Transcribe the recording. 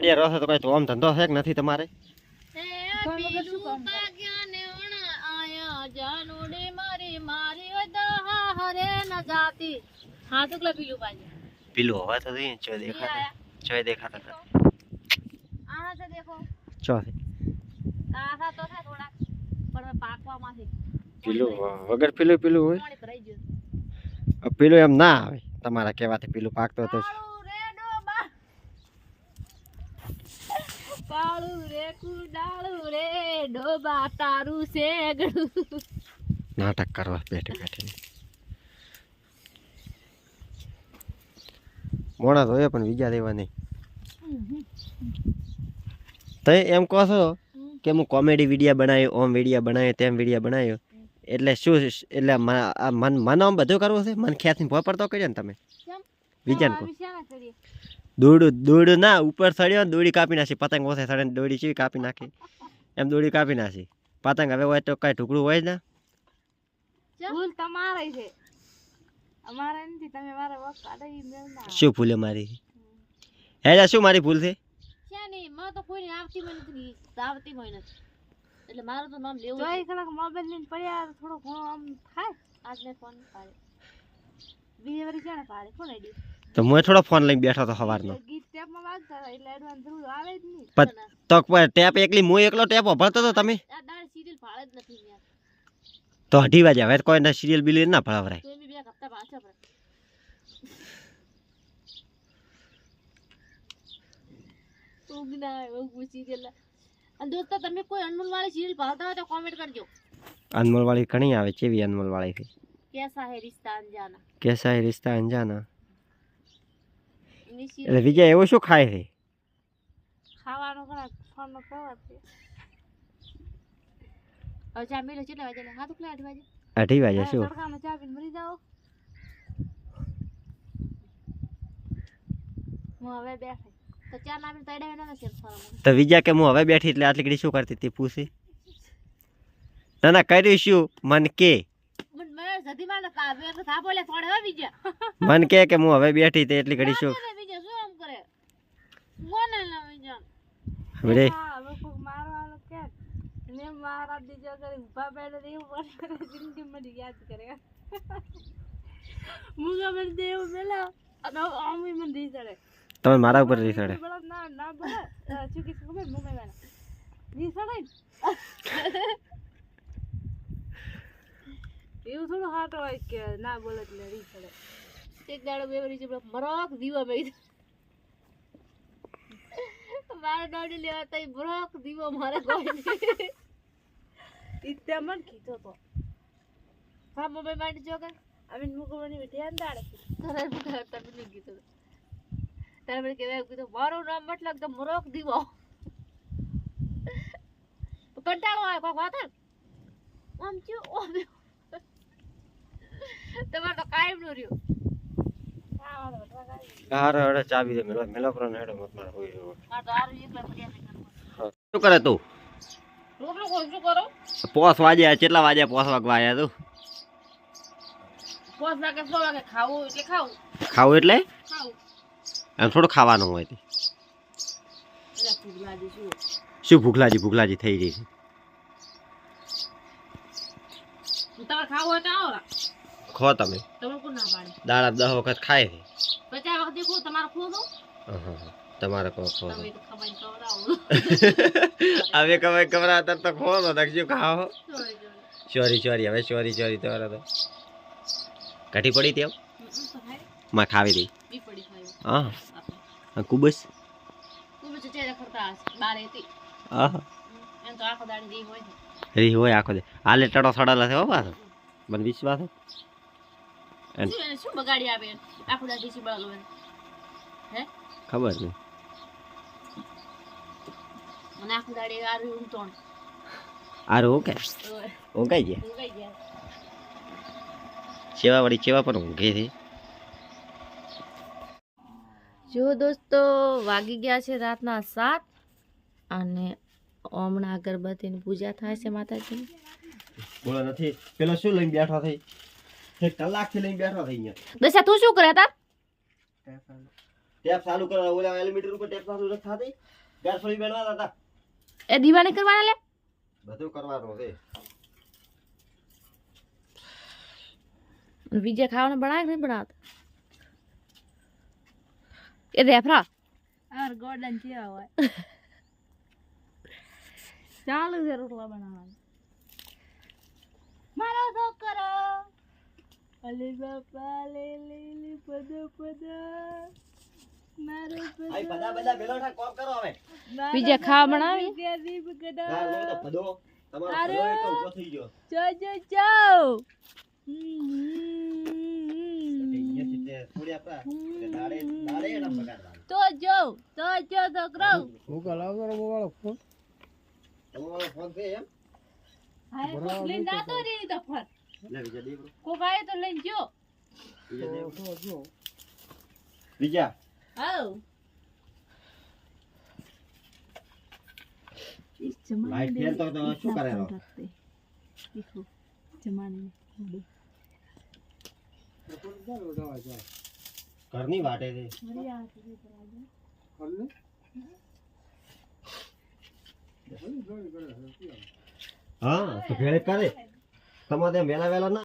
એ રસ તો કઈ તો આમ ધંધો છે કે નથી તમારે? हाँ तो क्लब पीलू पाजी पीलू हवा तो नहीं चो देखा था आना से देखो चो आसा तो था थोड़ा पर पाकवा माथे पीलू वगर पीलू पीलू હોય પાણી ભરાઈ ગયું પીલુ એમ ના આવે તમારા કહેવાથી પીલુ પાકતો તો કાળુ રે કુડાળુ રે ડોબા તારું સેગડું નાટક કરવા બેઠે બેઠે મોણા તો પણ બીજા દેવા નહીં તો એમ કહો છો કે હું કોમેડી વિડીયો બનાવ્યો ઓમ વિડીયો બનાવ્યો તેમ વિડીયો બનાવ્યો એટલે શું એટલે મન આમ બધું કરવું છે મન ખ્યાથી ભોપરતો કર્યો ને તમે વિચાર કો દોડું ના ઉપર ચડ્યો દોડી કાપી નાખી પતંગ ઓછે ચડે દોડી ચીવી કાપી નાખી એમ દોડી કાપી નાખી પતંગ હવે હોય તો કઈ ટુકડું હોય ને ભૂલ તમારી છે અમારે નથી તમે મારા વખત કાઢી મેલના શું ભૂલે મારી હેજા શું મારી ભૂલ છે છે નહીં માં તો કોઈ આવતી મને નથી આવતી હોય નથી એટલે મારું તો નામ લેવું જોઈ કલાક મોબાઈલ લઈને પડ્યા થોડો ઘણો આમ થાય આજને ફોન પાડે બીજી વારી ક્યાં પાડે કોણ આઈડી તો હું થોડો ફોન લઈને બેઠો તો સવારનો ગીત ટેપમાં વાગતા એટલે એડવાન્સ જરૂર આવે જ નહીં તો ટેપ એકલી હું એકલો ટેપ ભરતો તો તમે આ દાળ સીરીયલ ફાળે જ નથી યાર તો 2:30 વાગે હવે કોઈ ના સિરિયલ બિલિયન ના ભરાવરાય તો એમ બે હપ્તા પાછા પર ઉગના ઉગ સીરીયલ અને દોસ્તો તમે કોઈ અનમોલ વાળી સીરીયલ ભાવતા હોય તો કોમેન્ટ કરજો અનમોલ વાળી ઘણી આવે કેવી અનમોલ વાળી છે कैसा है रिश्ता अनजाना कैसा है रिश्ता अनजाना એટલે વિજય એવું શું ખાય છે ખાવાનું કરા ફોનનો કવર છે હવે ચા મેલો કેટલા વાગે હા તો કેટલા 8 વાગે 2:30 વાગે શું તડકામાં ચા પીને મરી જાઓ હું હવે બેઠી તો ચા ના પીને તડે ના છે ફોનમાં તો વિજય કે હું હવે બેઠી એટલે આટલી ઘડી શું કરતી હતી પૂછી ના ના કર્યું શું મન કે મેં સધી માં ના બે તો થા બોલે થોડે હો વિજય મન કે હું હવે બેઠી તે એટલી ઘડી શું વિજય શું આમ કરે મોને ના વિજય બરે હા હવે કોક મારવાનો કે ને મારા દીજો કરે ઉભા બેઠે એવું પડે જિંદગી મને યાદ કરે મુગા મને દેવ મેલા અને આમી મને દી ચડે તમે મારા ઉપર રી ચડે ના ના બસ ચુકી ખબર મુમે વાળા દી ચડે એવું થોડું હાટ હોય કે ના બોલે એટલે રી ચડે એક દાડો બે વરી છે મરોક દીવા બે મારા દાડી લેવા તઈ મરોક દીવો મારે કોઈ નહીં ઇત્તે મન કીધો તો હા મોબાઈલ માટે જો કર હવે મુકવાની ધ્યાન દાડે તારે મુકા તમે નહીં કીધું તારે મને કહેવાય કીધું મારું નામ મતલબ તો મરોક દીવો કંટાળો આવે કોક વાત આમ ચો તમારે તો કાયમ નો રહ્યો હારે હડે ચાબી દે મેલો પર હેડો મત માર હોઈ રહ્યો આ તો આરું એકલા પડ્યા શું કરે તું રોકડો કોઈ શું કરો પોસ વાગે કેટલા વાગે પોસ વાગવા આયા તું 5 વાગે 6 વાગે ખાવું એટલે ખાવું ખાવું એટલે ખાવું એમ થોડું ખાવાનું હોય તે એટલે ભૂખ લાગી શું ભૂખલાજી થઈ રહી છે તમારે ખાવું હોય તો આવો ખો તમે તમે કોણ ના પાડે દાડા 10 વખત ખાય છે 50 વખત દેખો તમારે ખો દો તમારે ખો તમે તો ખવાઈ ખવડાવો હવે કમાઈ કમરાતર તો ખો તો દક્ષિણ ખાઓ ચોરી હવે ચોરી તમારે તો કાઠી પડી તેમ માં ખાવી દઈ બી પડી ખાયો હા કુબસ ખૂબ જ ચેડા કરતા બાર હતી હા એમ તો આખો દાડી દી હોય રી હોય આખો દે હાલે ટડો સડેલા છે હો પાછો મને વિશ્વાસ શું બગાડી આવે આખો દાડી ડીસી બળલો હે ખબર નહીં મને આખો દાડી આરું ઊંટોણ આરું ઓકે ઓંકાઈ ગયા સેવા પણ ઊંઘે છે જો દોસ્તો વાગી ગયા છે રાતના 7 અને હમણાં અગરબત્તીની પૂજા થાય છે માતાજીની બોલો નથી પેલો શું લઈને બેઠો થઈ એક કલાકથી લઈને બેઠો થઈ અહીંયા દશા તું શું કરે તાર ટેપ ચાલુ કરો ઓલા એલિમીટર ઉપર ટેપ ચાલુ રખા દે ગારફળી બેણવા હતા એ દીવાને કરવાના લે બધું કરવાનું છે વિજય ખાવાનું બનાવે કે નહીં બનાવતા એ રેફરા આર ગોડન કેવા હોય ચાલુ છે રોટલા બનાવવાનું મારો છોકરો અલે બાપા લે લે લે પદા મારો આઈ બધા ભેલો થા કોમ કરો હવે વિજય ખાવા બનાવી હા લો તો પદો તમારો પદો તો ઉભો થઈ ગયો ચો થોડી આપા દાડે એના બગાડવા તો જો છોકરો હું કલાવ કરો બોલો ફોન તમારો ફોન છે એમ હાય કોક લઈને જાતો રે તો ફર લે વિજય દે બ્રો કોક આયે તો લઈને જો વિજય દે વિજય આવ इस जमाने લાઈટ ફેર તો શું કરે રો देखो जमाने में ઘરની વાટે છે मेरी आंख से राजा હા તો ભેળે કરે તમારે વેલા ના